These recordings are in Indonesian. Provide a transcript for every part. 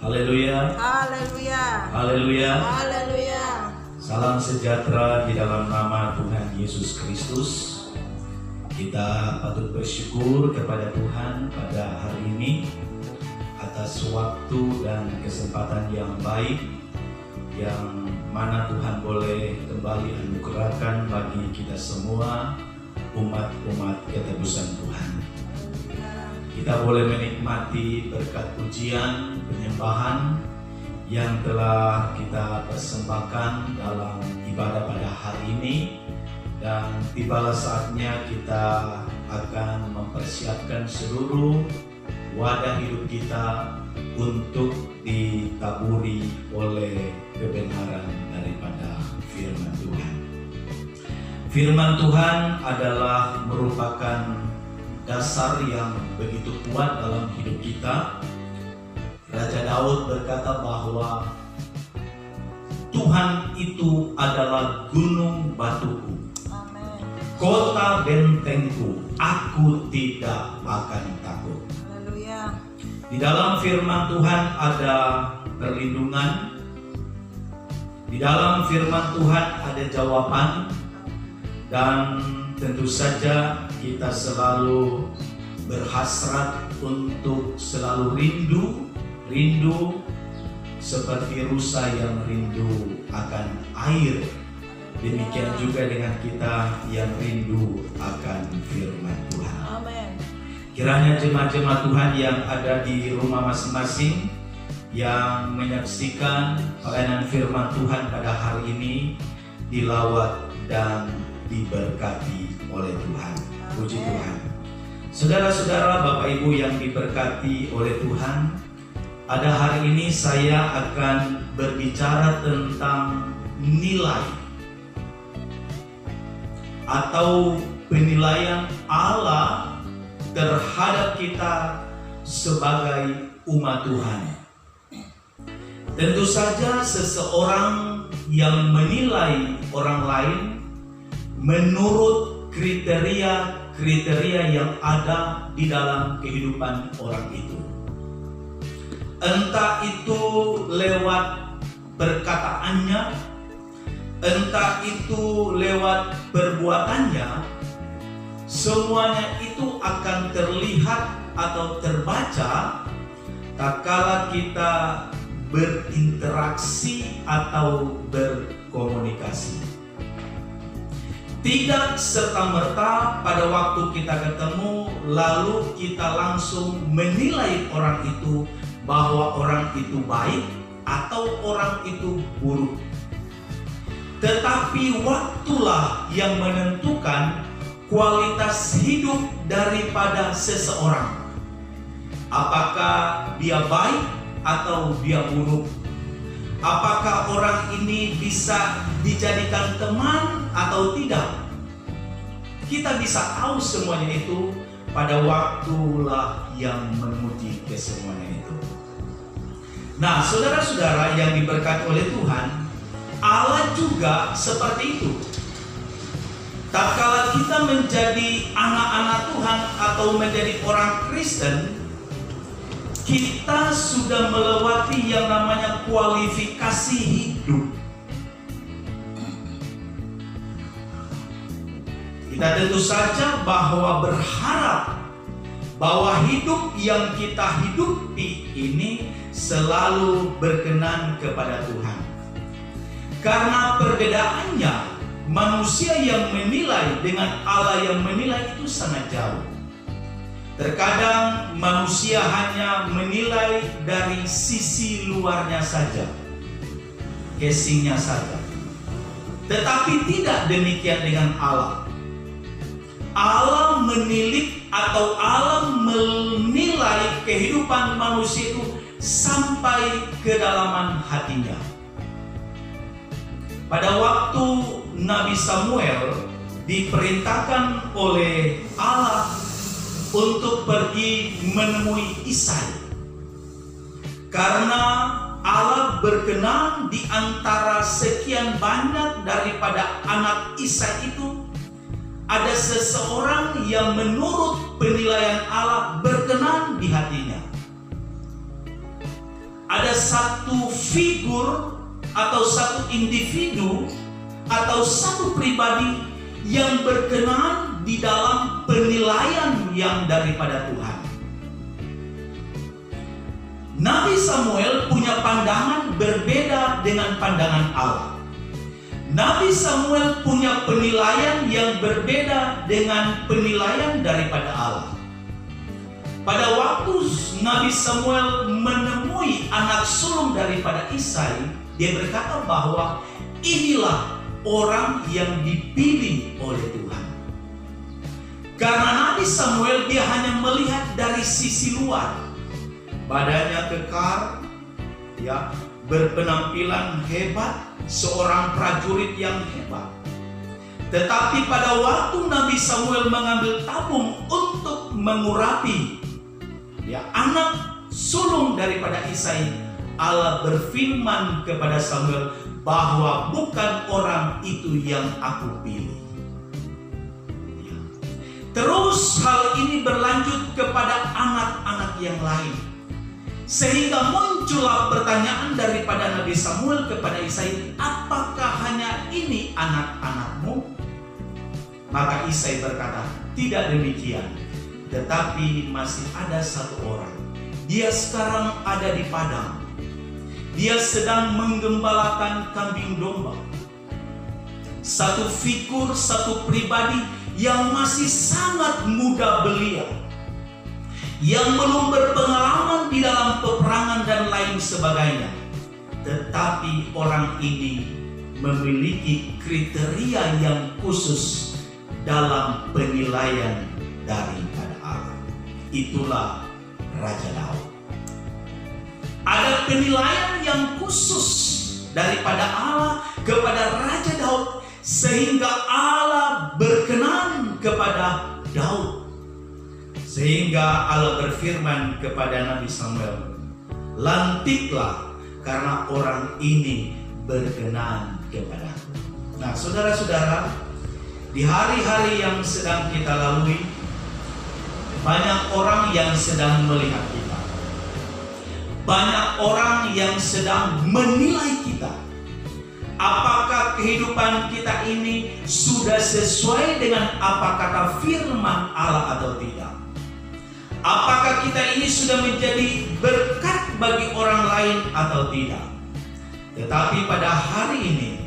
Haleluya. Haleluya. Haleluya. Haleluya. Salam sejahtera di dalam nama Tuhan Yesus Kristus. Kita patut bersyukur kepada Tuhan pada hari ini atas waktu dan kesempatan yang baik yang mana Tuhan boleh kembali anugerahkan bagi kita semua umat-umat ketebusan Tuhan. Kita boleh menikmati berkat pujian, penyembahan yang telah kita persembahkan dalam ibadah pada hari ini, dan tibalah saatnya kita akan mempersiapkan seluruh wadah hidup kita untuk ditaburi oleh kebenaran daripada firman Tuhan. Firman Tuhan adalah merupakan dasar yang begitu kuat dalam hidup kita. Raja Daud berkata bahwa Tuhan itu adalah gunung batuku, kota bentengku, aku tidak akan takut. Haleluya. Di dalam firman Tuhan ada perlindungan. Di dalam firman Tuhan ada jawaban. Dan tentu saja kita selalu berhasrat untuk selalu rindu seperti rusa yang rindu akan air. Demikian juga dengan kita yang rindu akan firman Tuhan. Amin. Kiranya jemaat-jemaat Tuhan yang ada di rumah masing-masing yang menyaksikan pelayanan firman Tuhan pada hari ini dilawat dan diberkati oleh Tuhan. Puji Tuhan. Saudara-saudara, Bapak Ibu yang diberkati oleh Tuhan, pada hari ini saya akan berbicara tentang nilai atau penilaian Allah terhadap kita sebagai umat Tuhan. Tentu saja seseorang yang menilai orang lain menurut kriteria yang ada di dalam kehidupan orang itu. Entah itu lewat perkataannya, entah itu lewat perbuatannya, semuanya itu akan terlihat atau terbaca tatkala kita berinteraksi atau berkomunikasi. Tidak serta-merta pada waktu kita ketemu lalu kita langsung menilai orang itu bahwa orang itu baik atau orang itu buruk. Tetapi waktulah yang menentukan kualitas hidup daripada seseorang. Apakah dia baik atau dia buruk? Apakah orang ini bisa dijadikan teman atau tidak? Kita bisa tahu semuanya itu pada waktulah yang menguji kesemuanya itu. Nah, saudara-saudara yang diberkati oleh Tuhan, Allah juga seperti itu. Tatkala kita menjadi anak-anak Tuhan atau menjadi orang Kristen, kita sudah melewati yang namanya kualifikasi hidup. Kita tentu saja bahwa berharap bahwa hidup yang kita hidupi ini selalu berkenan kepada Tuhan. Karena perbedaannya, manusia yang menilai dengan Allah yang menilai itu sangat jauh. Terkadang manusia hanya menilai dari sisi luarnya saja, casingnya saja. Tetapi tidak demikian dengan Allah. Allah menilik atau Allah menilai kehidupan manusia itu sampai kedalaman hatinya. Pada waktu Nabi Samuel diperintahkan oleh Allah untuk pergi menemui Isai, karena Allah berkenan di antara sekian banyak daripada anak Isai itu ada seseorang yang menurut penilaian Allah berkenan di hatinya. ada satu figur atau satu individu atau satu pribadi yang berkenan di dalam penilaian yang daripada Tuhan. Nabi Samuel punya pandangan berbeda dengan pandangan Allah. Nabi Samuel punya penilaian yang berbeda dengan penilaian daripada Allah. Pada waktu Nabi Samuel menemui anak sulung daripada Isai, dia berkata bahwa inilah orang yang dipilih oleh Tuhan. Karena Nabi Samuel dia hanya melihat dari sisi luar. Badannya kekar, ya, berpenampilan hebat, seorang prajurit yang hebat. Tetapi pada waktu Nabi Samuel mengambil tabung untuk mengurapi, ya, anak sulung daripada Isai, Allah berfirman kepada Samuel bahwa bukan orang itu yang aku pilih. Ya. Terus hal ini berlanjut kepada anak-anak yang lain. Sehingga muncullah pertanyaan daripada Nabi Samuel kepada Isai, apakah hanya ini anak-anakmu? Maka Isai berkata, tidak demikian, tetapi masih ada satu orang. Dia sekarang ada di padang. Dia sedang menggembalakan kambing domba. Satu figur, satu pribadi yang masih sangat muda belia, yang belum berpengalaman di dalam peperangan dan lain sebagainya. Tetapi orang ini memiliki kriteria yang khusus dalam penilaian daripada Allah. Itulah Raja Daud. Ada penilaian yang khusus daripada Allah kepada Raja Daud, sehingga Allah berkenan kepada Daud. Sehingga Allah berfirman kepada Nabi Samuel, lantiklah karena orang ini berkenan kepadaku. Nah, saudara-saudara, di hari-hari yang sedang kita lalui, banyak orang yang sedang melihat kita. Banyak orang yang sedang menilai kita. Apakah kehidupan kita ini sudah sesuai dengan apa kata firman Allah atau tidak? Apakah kita ini sudah menjadi berkat bagi orang lain atau tidak? Tetapi pada hari ini,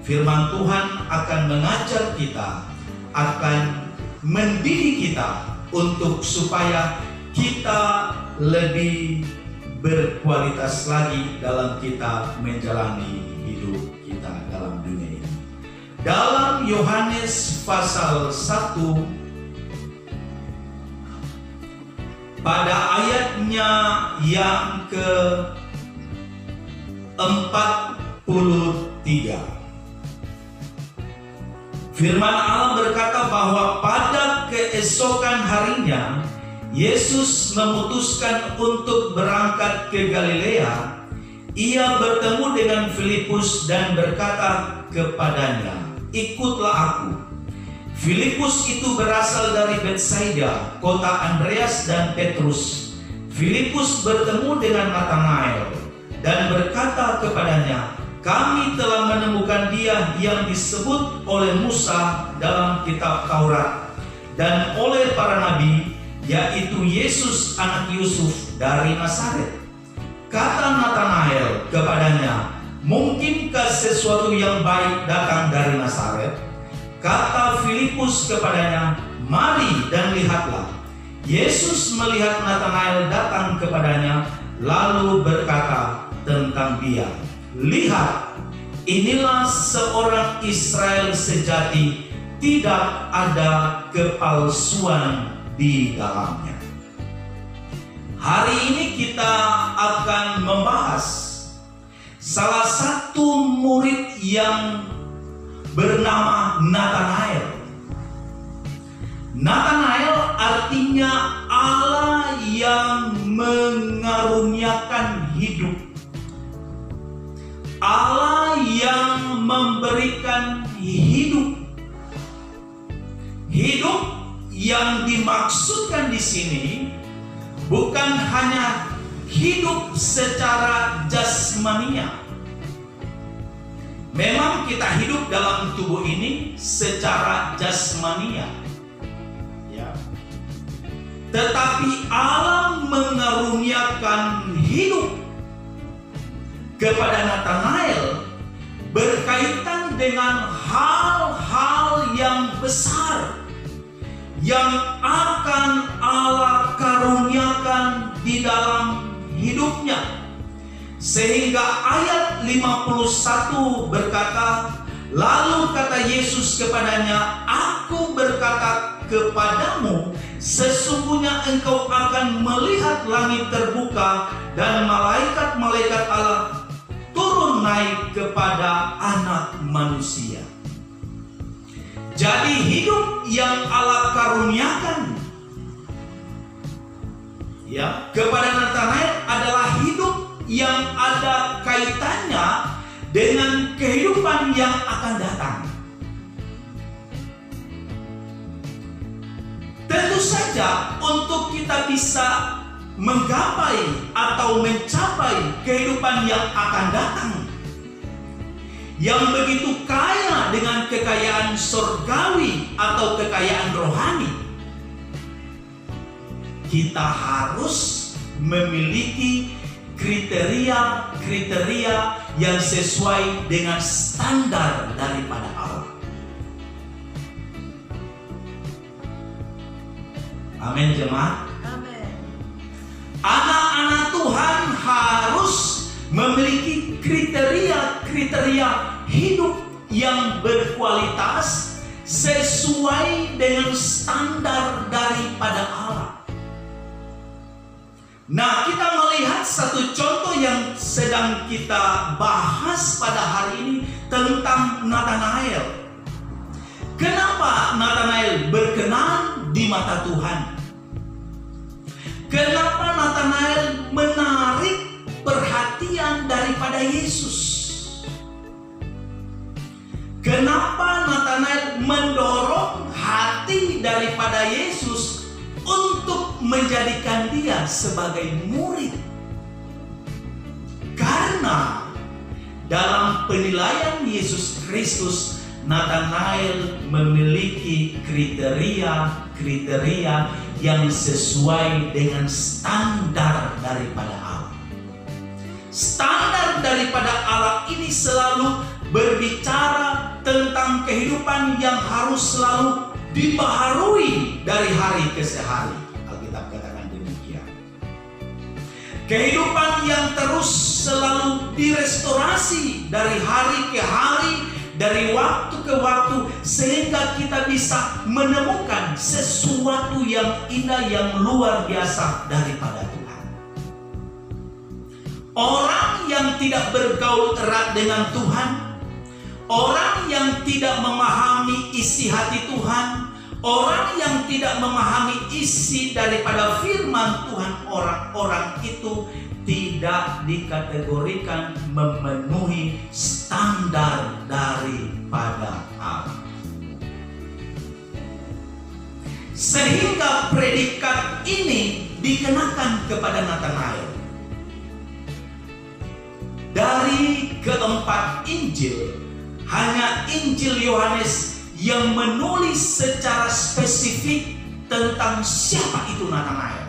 firman Tuhan akan mengajar kita, akan mendidik kita untuk supaya kita lebih berkualitas lagi dalam kita menjalani hidup kita dalam dunia ini. Dalam Yohanes pasal 1, pada ayatnya yang ke-43, firman Allah berkata bahwa pada keesokan harinya Yesus memutuskan untuk berangkat ke Galilea. Ia bertemu dengan Filipus dan berkata kepadanya, ikutlah aku. Filipus itu berasal dari Betsaida, kota Andreas dan Petrus. Filipus bertemu dengan Nathanael dan berkata kepadanya, kami telah menemukan dia yang disebut oleh Musa dalam kitab Taurat dan oleh para nabi, yaitu Yesus anak Yusuf dari Nazaret. Kata Nathanael kepadanya, mungkinkah sesuatu yang baik datang dari Nazaret? Kata Filipus kepadanya, mari dan lihatlah. Yesus melihat Nathanael datang kepadanya, lalu berkata tentang dia, lihat, inilah seorang Israel sejati, tidak ada kepalsuan di dalamnya. Hari ini kita akan membahas salah satu murid yang bernama Nathanael. Nathanael artinya Allah yang mengaruniakan hidup, Allah yang memberikan hidup. Hidup yang dimaksudkan di sini bukan hanya hidup secara jasmania. Memang kita hidup dalam tubuh ini secara jasmania, ya. Tetapi Allah mengaruniakan hidup kepada Nathanael berkaitan dengan hal-hal yang besar yang akan Allah karuniakan di dalam hidupnya. Sehingga ayat 51 berkata, lalu kata Yesus kepadanya, aku berkata kepadamu, sesungguhnya engkau akan melihat langit terbuka dan malaikat-malaikat Allah turun naik kepada Anak Manusia. Jadi hidup yang Allah karuniakan, ya, kepada Nathanael adalah hidup yang ada kaitannya dengan kehidupan yang akan datang. Tentu saja untuk kita bisa menggapai atau mencapai kehidupan yang akan datang, yang begitu kaya dengan kekayaan surgawi atau kekayaan rohani, kita harus memiliki kriteria-kriteria yang sesuai dengan standar daripada Allah. Amin, jemaat. Amin. Anak-anak Tuhan harus memiliki kriteria-kriteria hidup yang berkualitas sesuai dengan standar daripada Allah. Nah, kita melihat satu contoh yang sedang kita bahas pada hari ini tentang Nathanael. Kenapa Nathanael berkenan di mata Tuhan? Kenapa Nathanael menarik perhatian daripada Yesus? Kenapa Nathanael mendorong hati daripada Yesus untuk menjadikan dia sebagai murid? Karena dalam penilaian Yesus Kristus, Nathanael memiliki kriteria-kriteria yang sesuai dengan standar daripada Allah. Standar daripada Allah ini selalu berbicara tentang kehidupan yang harus selalu dibaharui dari hari ke hari. Alkitab katakan demikian. Kehidupan yang terus selalu direstorasi dari hari ke hari, dari waktu ke waktu, sehingga kita bisa menemukan sesuatu yang indah, yang luar biasa daripada Tuhan. Orang yang tidak bergaul erat dengan Tuhan, orang yang tidak memahami isi hati Tuhan, orang yang tidak memahami isi daripada firman Tuhan, orang-orang itu tidak dikategorikan memenuhi standar daripada Allah. Sehingga predikat ini dikenakan kepada Nathanael. Dari keempat Injil, hanya Injil Yohanes yang menulis secara spesifik tentang siapa itu Nathanael.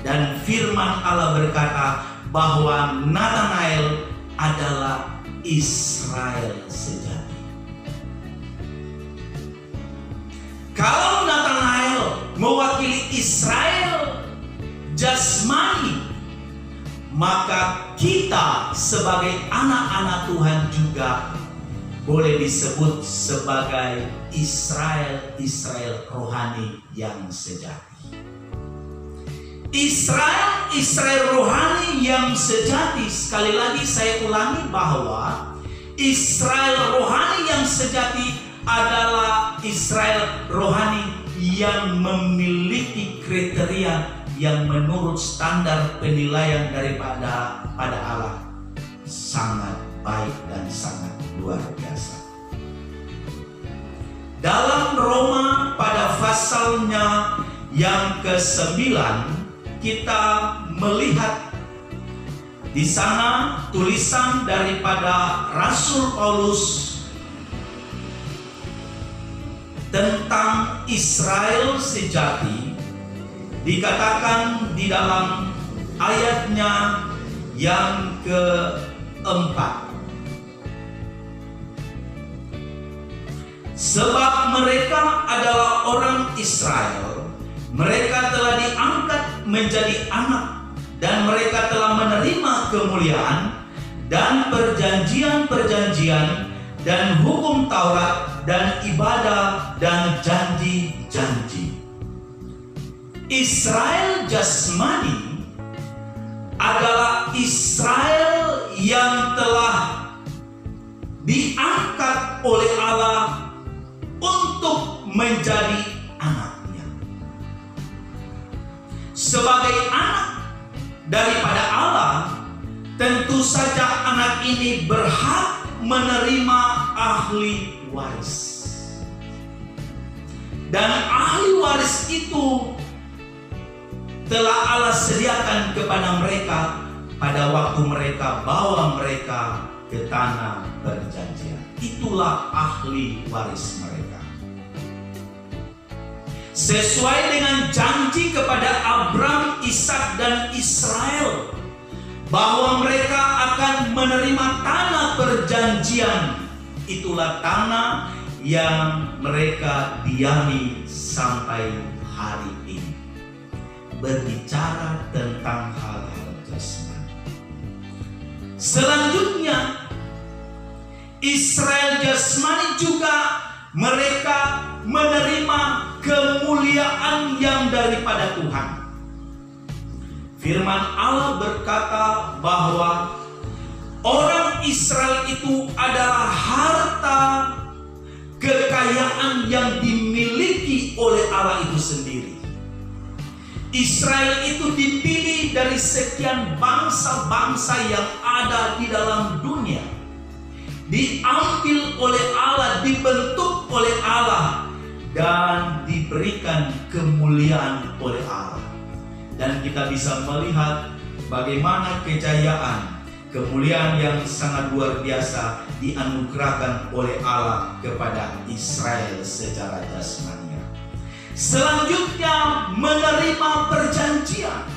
Dan firman Allah berkata bahwa Nathanael adalah Israel sejati. Kalau Nathanael mewakili Israel jasmani, maka kita sebagai anak-anak Tuhan juga boleh disebut sebagai Israel rohani yang sejati. Israel rohani yang sejati, sekali lagi saya ulangi bahwa Israel rohani yang sejati adalah Israel rohani yang memiliki kriteria yang menurut standar penilaian daripada Allah sangat baik dan sangat luar biasa. Dalam Roma pada pasalnya yang ke-9 kita melihat di sana tulisan daripada Rasul Paulus tentang Israel sejati, dikatakan di dalam ayatnya yang keempat. Sebab mereka adalah orang Israel, mereka telah diangkat menjadi anak, dan mereka telah menerima kemuliaan dan perjanjian-perjanjian dan hukum Taurat dan ibadah dan janji-janji. Israel jasmani adalah Israel yang telah diangkat oleh Allah untuk menjadi anaknya. Sebagai anak daripada Allah, tentu saja anak ini berhak menerima ahli waris. Dan ahli waris itu telah Allah sediakan kepada mereka pada waktu mereka bawa mereka ke tanah perjanjian. Itulah ahli waris mereka. Sesuai dengan janji kepada Abraham, Ishak dan Israel bahwa mereka akan menerima tanah perjanjian. Itulah tanah yang mereka diami sampai hari ini. Berbicara tentang hal-hal jasmani. Selanjutnya, Israel jasmani juga mereka menerima kemuliaan yang daripada Tuhan. Firman Allah berkata bahwa orang Israel itu adalah harta kekayaan yang dimiliki oleh Allah itu sendiri. Israel itu dipilih dari sekian bangsa-bangsa yang ada di dalam dunia. Diambil oleh Allah, dibentuk oleh Allah, dan diberikan kemuliaan oleh Allah. Dan kita bisa melihat bagaimana kejayaan, kemuliaan yang sangat luar biasa dianugerahkan oleh Allah kepada Israel secara jasmani. Selanjutnya, menerima perjanjian.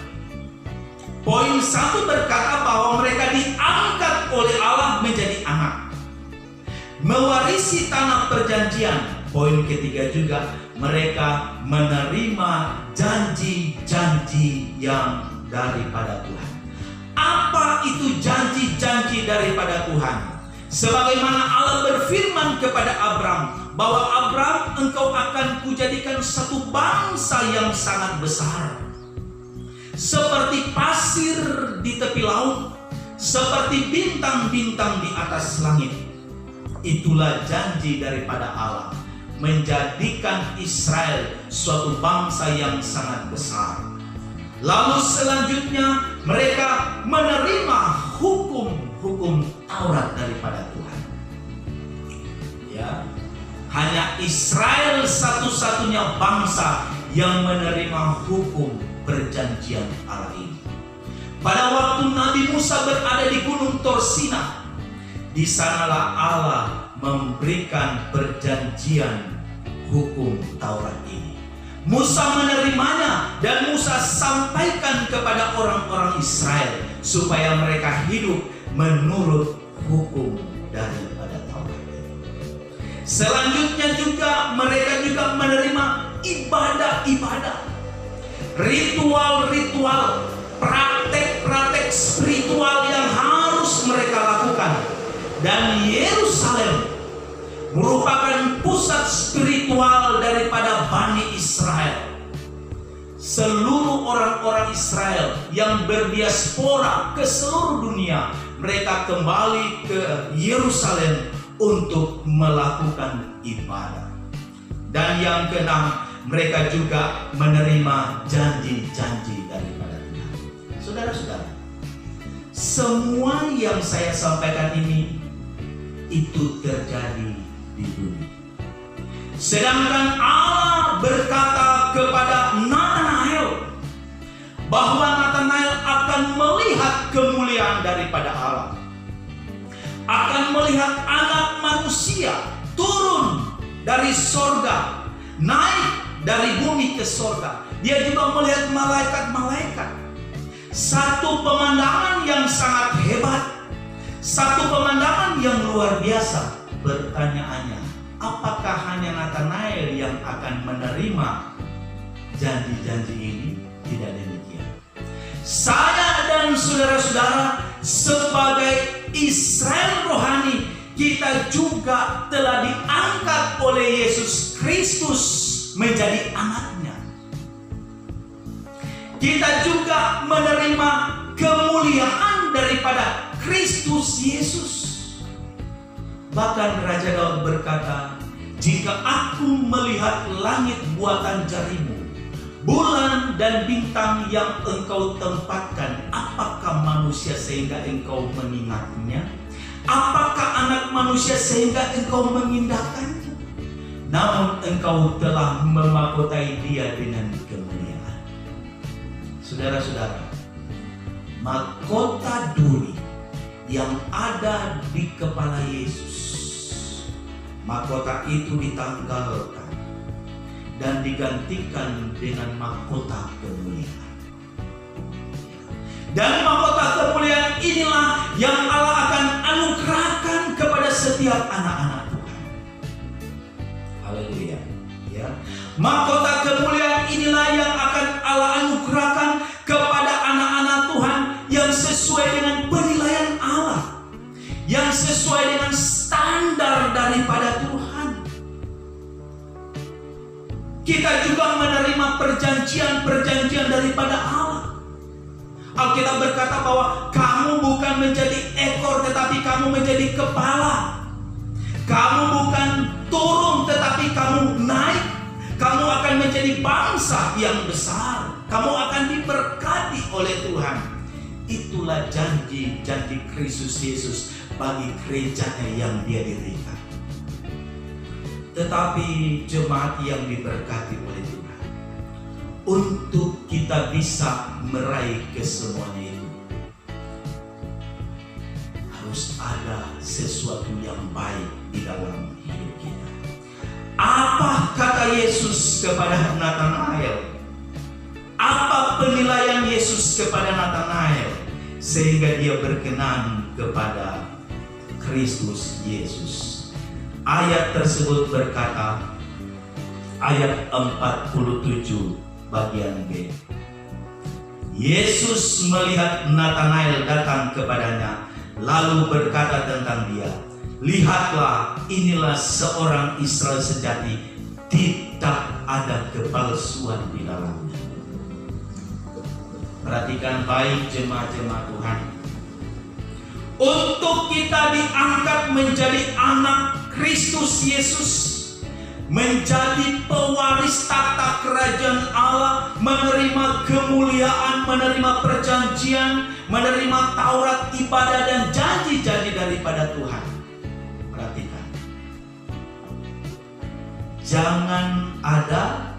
Poin 1 berkata bahwa mereka diangkat oleh Allah menjadi anak, mewarisi tanah perjanjian. Poin ketiga juga, mereka menerima janji-janji yang daripada Tuhan. Apa itu janji-janji daripada Tuhan? Sebagaimana Allah berfirman kepada Abraham bahwa Abraham, engkau akan kujadikan satu bangsa yang sangat besar, seperti pasir di tepi laut, seperti bintang-bintang di atas langit. Itulah janji daripada Allah, menjadikan Israel suatu bangsa yang sangat besar. Lalu selanjutnya mereka menerima hukum-hukum Taurat daripada Tuhan. Ya, hanya Israel satu-satunya bangsa yang menerima hukum perjanjian Allah ini. Pada waktu Nabi Musa berada di Gunung Torsina, di sanalah Allah memberikan perjanjian hukum Taurat ini. Musa menerimanya dan Musa sampaikan kepada orang-orang Israel supaya mereka hidup menurut hukum daripada Taurat ini. Selanjutnya juga mereka juga menerima ibadah-ibadah, ritual-ritual, praktek-praktek spiritual yang harus mereka lakukan. Dan Yerusalem merupakan pusat spiritual daripada Bani Israel. Seluruh orang-orang Israel yang berdiaspora ke seluruh dunia, mereka kembali ke Yerusalem untuk melakukan ibadah. Dan yang keenam, mereka juga menerima janji-janji daripada Tuhan. Saudara-saudara, semua yang saya sampaikan ini itu terjadi di dunia. Sedangkan Allah berkata kepada Nathanael bahwa Nathanael akan melihat kemuliaan daripada Allah, akan melihat Anak Manusia turun dari sorga, naik dari bumi ke sorga. Dia juga melihat malaikat-malaikat. Satu pemandangan yang sangat hebat, satu pemandangan yang luar biasa. Pertanyaannya, apakah hanya Nathanael yang akan menerima janji-janji ini? Tidak demikian. Saya dan saudara-saudara sebagai Israel rohani, kita juga telah diangkat oleh Yesus Kristus menjadi anaknya. Kita juga menerima kemuliaan daripada Kristus Yesus. Bahkan Raja Daud berkata, jika aku melihat langit buatan jarimu, bulan dan bintang yang engkau tempatkan, apakah manusia sehingga engkau mengingatnya? Apakah anak manusia sehingga engkau mengindahkannya? Namun engkau telah memahkotai dia dengan kemuliaan. Saudara-saudara, mahkota duri yang ada di kepala Yesus, mahkota itu ditanggalkan dan digantikan dengan mahkota kemuliaan. Dan mahkota kemuliaan inilah yang Allah akan anugerahkan kepada setiap anak-anak Tuhan. Haleluya. Ya. Mahkota kemuliaan inilah yang akan Allah anugerahkan kepada anak-anak Tuhan yang sesuai dengan penilaian Allah, yang sesuai dengan standar daripada Tuhan. Kita juga menerima perjanjian-perjanjian daripada Allah. Alkitab berkata bahwa kamu bukan menjadi ekor, tetapi kamu menjadi kepala. Kamu bukan turun, tetapi kamu naik. Kamu akan menjadi bangsa yang besar. Kamu akan diberkati oleh Tuhan. Itulah janji-janji Kristus Yesus bagi gerejanya yang Dia dirikan. Tetapi jemaat yang diberkati oleh Tuhan, untuk kita bisa meraih kesemuanya itu, harus ada sesuatu yang baik di dalam hidup kita. Apa kata Yesus kepada Nathanael? Apa penilaian Yesus kepada Nathanael sehingga dia berkenan kepada Kristus Yesus? Ayat tersebut berkata, ayat 47 bagian B. Yesus melihat Nathanael datang kepadanya, lalu berkata tentang dia, lihatlah, inilah seorang Israel sejati, tidak ada kepalsuan di dalamnya. Perhatikan baik jemaat-jemaat Tuhan. Untuk kita diangkat menjadi anak Kristus Yesus, menjadi pewaris tata kerajaan Allah, menerima kemuliaan, menerima perjanjian, menerima Taurat, ibadah dan janji-janji daripada Tuhan. Perhatikan, jangan ada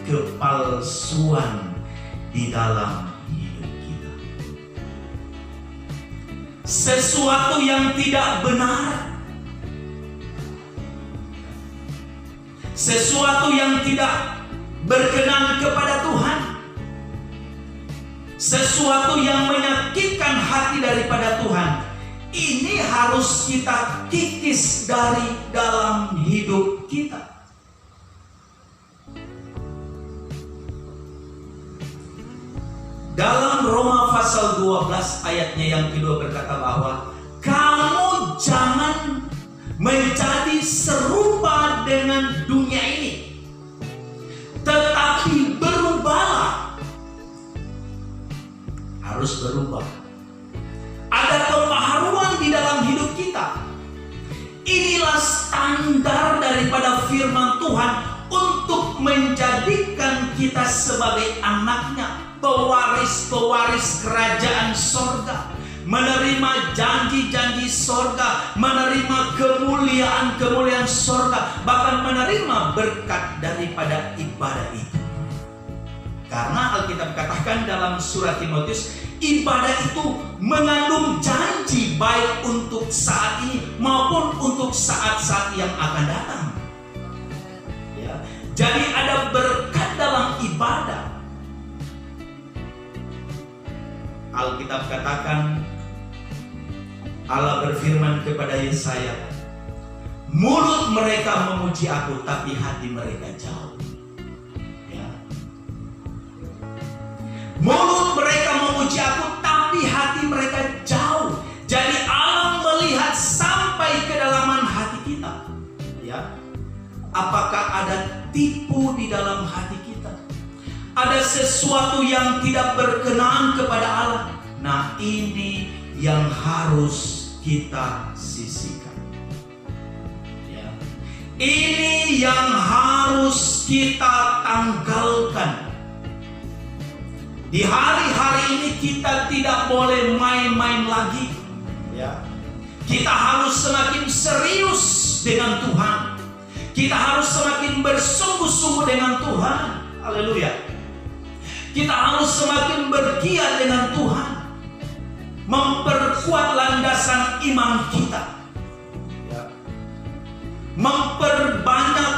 kepalsuan di dalam hidup kita. Sesuatu yang tidak benar, sesuatu yang tidak berkenan kepada Tuhan, sesuatu yang menyakitkan hati daripada Tuhan, ini harus kita kikis dari dalam hidup kita. Dalam Roma pasal 12 ayatnya yang kedua berkata bahwa kamu jangan menjadi serupa dengan dunia ini, tetapi berubahlah. Harus berubah. Ada pembaharuan di dalam hidup kita. Inilah standar daripada firman Tuhan untuk menjadikan kita sebagai anaknya, pewaris-pewaris kerajaan sorga, menerima janji-janji sorga, menerima kemuliaan-kemuliaan sorga, bahkan menerima berkat daripada ibadah itu. Karena Alkitab katakan dalam surat Timotius, ibadah itu mengandung janji baik untuk saat ini maupun untuk saat-saat yang akan datang. Ya. Jadi ada berkat dalam ibadah. Alkitab katakan, Allah berfirman kepada Yesaya, mulut mereka memuji aku, tapi hati mereka jauh. Ya. Mulut mereka memuji aku, tapi hati mereka jauh. Jadi Allah melihat sampai kedalaman hati kita. Ya. Apakah ada tipu di dalam hati kita? Ada sesuatu yang tidak berkenan kepada Allah. Nah, ini yang harus kita sisihkan. Ya. Ini yang harus kita tanggalkan. Di hari-hari ini kita tidak boleh main-main lagi. Ya. Kita harus semakin serius dengan Tuhan. Kita harus semakin bersungguh-sungguh dengan Tuhan. Haleluya. Kita harus semakin bergiat dengan Tuhan, memperkuat landasan iman kita, ya. Memperbanyak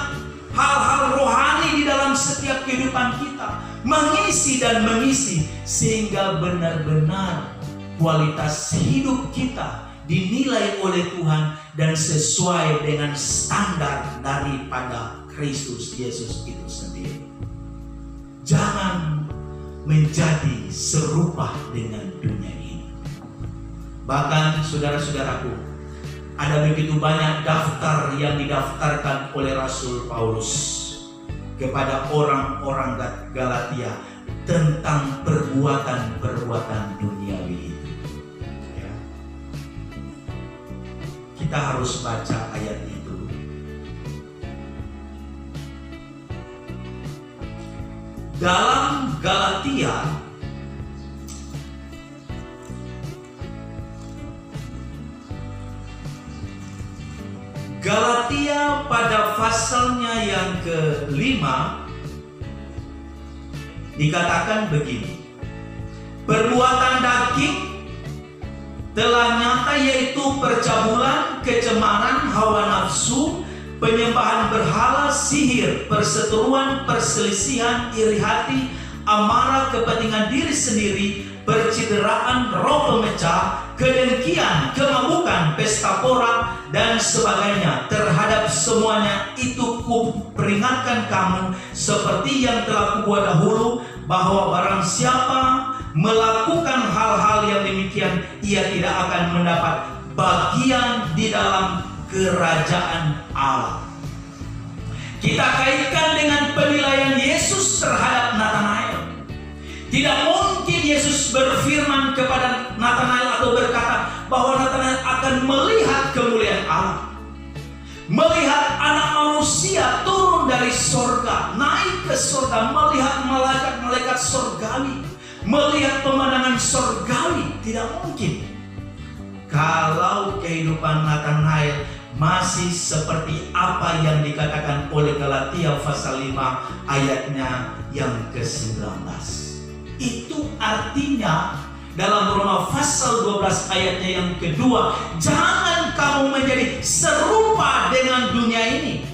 hal-hal rohani di dalam setiap kehidupan kita, mengisi dan mengisi, sehingga benar-benar kualitas hidup kita dinilai oleh Tuhan dan sesuai dengan standar daripada Kristus Yesus itu sendiri. Jangan menjadi serupa dengan dunia ini. Bahkan saudara-saudaraku, ada begitu banyak daftar yang didaftarkan oleh Rasul Paulus kepada orang-orang Galatia tentang perbuatan-perbuatan duniawi itu. Ya. Kita harus baca ayat itu. Dalam Galatia pada pasalnya yang ke-5 dikatakan begini. Perbuatan daging telah nyata, yaitu percabulan, kecemaran, hawa nafsu, penyembahan berhala, sihir, perseteruan, perselisihan, iri hati, amarah, kepentingan diri sendiri, percideraan, roh pemecah, kedengkian, kemabukan, pesta pora, dan sebagainya. Terhadap semuanya itu kuperingatkan kamu, seperti yang telah kubuat dahulu, bahwa barang siapa melakukan hal-hal yang demikian, ia tidak akan mendapat bagian di dalam kerajaan Allah. Kita kaitkan dengan penilaian Yesus terhadap Nathanael. Tidak mungkin Yesus berfirman kepada Nathanael atau berkata bahwa Nathanael akan melihat kemuliaan Allah, melihat anak manusia turun dari sorga, naik ke sorga, melihat malaikat-malaikat sorgawi, melihat pemandangan sorgawi. Tidak mungkin. Kalau kehidupan Nathanael masih seperti apa yang dikatakan oleh Galatia pasal 5 ayatnya yang ke-19. Itu artinya dalam Roma pasal 12 ayatnya yang kedua, jangan kamu menjadi serupa dengan dunia ini.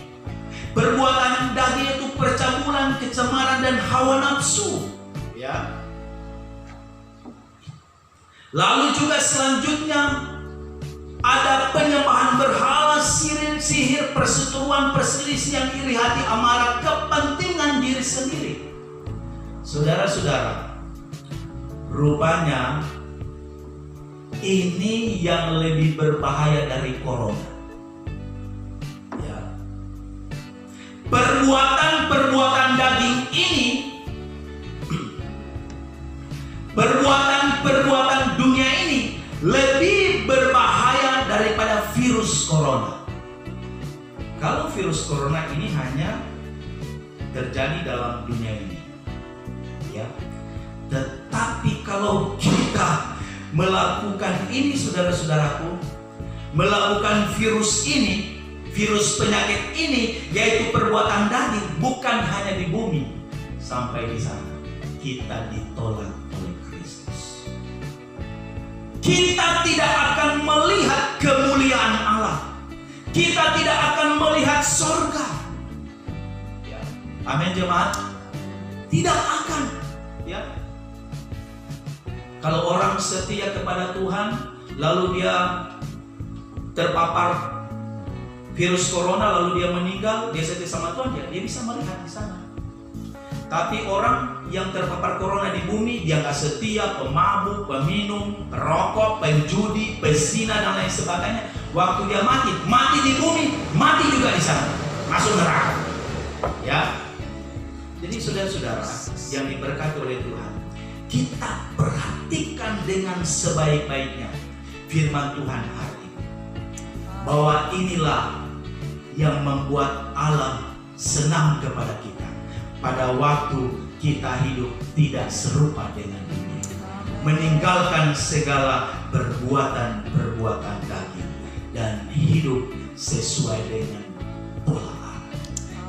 Perbuatan daging itu percabulan, kecemaran, dan hawa nafsu. Ya. Lalu juga selanjutnya ada penyembahan berhala, sihir, perseteruan, perselisihan, iri hati, amarah, kepentingan diri sendiri. Saudara-saudara, rupanya ini yang lebih berbahaya dari corona. Ya. Perbuatan-perbuatan daging ini, perbuatan-perbuatan dunia ini lebih berbahaya daripada virus corona. Kalau virus corona ini hanya terjadi dalam dunia ini, ya. Tetapi kalau kita melakukan ini, saudara-saudaraku, melakukan virus ini, virus penyakit ini, yaitu perbuatan daging, bukan hanya di bumi, sampai di sana. kita ditolak oleh Kristus. Kita tidak akan melihat kemuliaan Allah. Kita tidak akan melihat sorga. Ya. Amin jemaat. Tidak akan. Ya. Kalau orang setia kepada Tuhan, lalu dia terpapar virus corona, lalu dia meninggal, dia setia sama Tuhan, dia bisa melihat di sana. Tapi orang yang terpapar corona di bumi, dia nggak setia, pemabuk, peminum, perokok, penjudi, pezina dan lain sebagainya. Waktu dia mati di bumi, mati juga di sana, masuk neraka. Ya, jadi saudara-saudara yang diberkati oleh Tuhan, kita perhatikan dengan sebaik-baiknya firman Tuhan hari ini, bahwa inilah yang membuat Allah senang kepada kita pada waktu kita hidup tidak serupa dengan dunia, meninggalkan segala perbuatan daging dan hidup sesuai dengan pola Allah,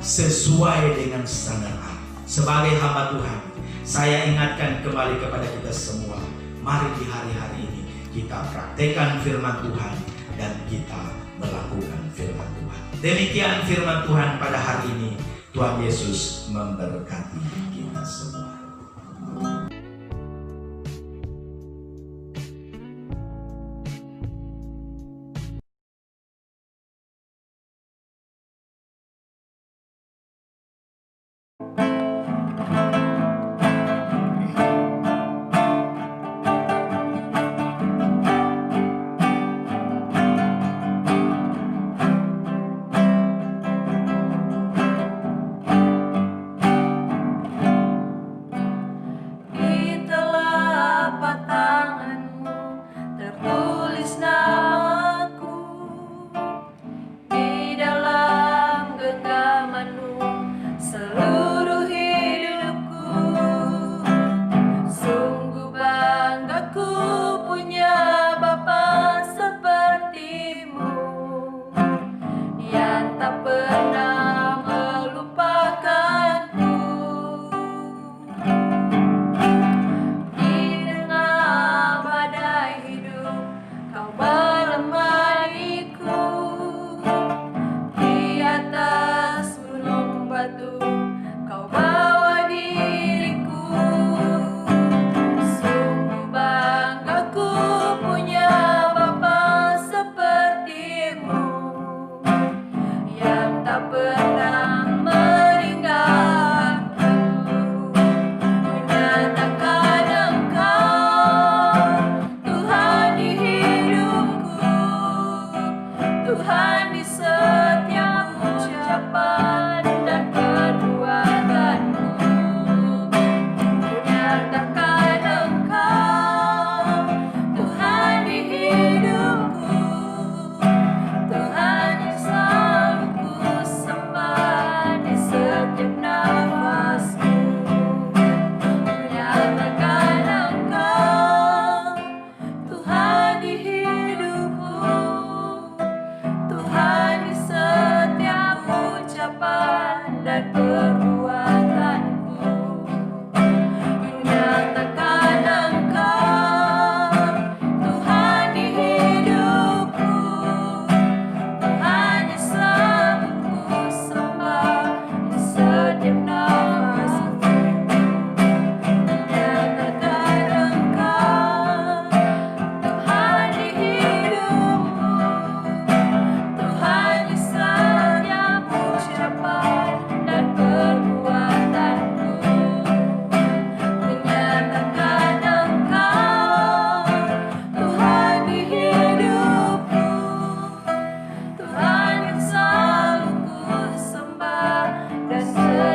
sesuai dengan standar Allah. Sebagai hamba Tuhan, saya ingatkan kembali kepada kita semua, mari di hari-hari ini kita praktekkan firman Tuhan dan kita melakukan firman Tuhan. Demikian firman Tuhan pada hari ini. Tuhan Yesus memberkati kita semua.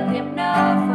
Setiap nafas